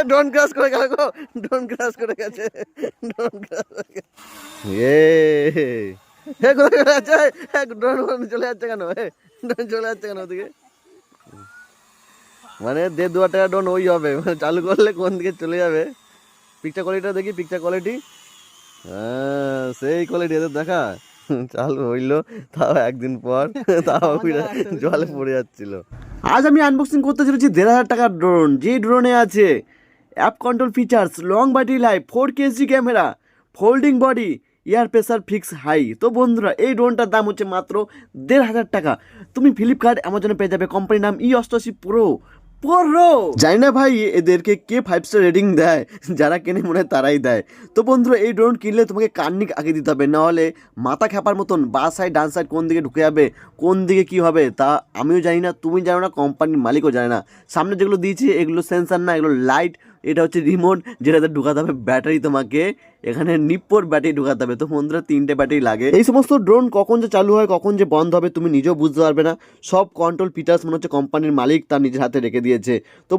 Drone crush করে গেল গো, drone crush করে গেছে, ড্রোন ক্রাশ করে গেছে। কোথায় চলে যাচ্ছে? ড্রোন চলে যাচ্ছে কেন? ড্রোন চলে যাচ্ছে কেন ওদিকে? মানে 1.5-2 টাকা ড্রোন ওই হবে, মানে চালু করলে কোন দিকে চলে যাবে। পিকচার কোয়ালিটিটা দেখি, পিকচার কোয়ালিটি। হ্যাঁ সেই কোয়ালিটি এদের দেখা। চালু হইলো তাও একদিন পর, তাও জলে পড়ে যাচ্ছিল। আজ আমি আনবক্সিং করতে চলেছি 1,500 টাকার ড্রোন, যে ড্রোনে আছে app control features, long battery life, 4K camera, folding body, air pressure fix হাই। তো বন্ধুরা এই ড্রোনটার দাম হচ্ছে মাত্র 1,500 টাকা। তুমি ফ্লিপকার্ট অ্যামাজনে পেয়ে যাবে। কোম্পানির নাম E88 প্রো। জানি না ভাই এদেরকে কে 5 স্টার রেটিং দেয়, যারা কেনে মনে হয় তারাই দেয়। তো বন্ধুরা এই ড্রোন কিনলে তোমাকে কার্নিক আগে দিতে হবে, নাহলে মাথা খ্যাপার মতন বা সাইড ডান সাইড কোন দিকে ঢুকে যাবে, কোন দিকে কি হবে তা আমিও জানি না, তুমি জানো না, কোম্পানির মালিকও জানে না। সামনে যেগুলো দিয়েছি এগুলো সেন্সার না, এগুলো লাইট। এটা হচ্ছে রিমোট, যেটাতে ঢুকাতে হবে ব্যাটারি। তোমাকে এখানে নিপ্পোর ব্যাটারি ঢুকাতে হবে। তো বন্ধুরা 3টে ব্যাটারি লাগে। এই সমস্ত ড্রোন কখন যে চালু হয় কখন যে বন্ধ হবে তুমি নিজেও বুঝতে পারবে না। সব কন্ট্রোল ফিচার্স মনে হচ্ছে কোম্পানির মালিক তার নিজের হাতে রেখে দিয়েছে। তো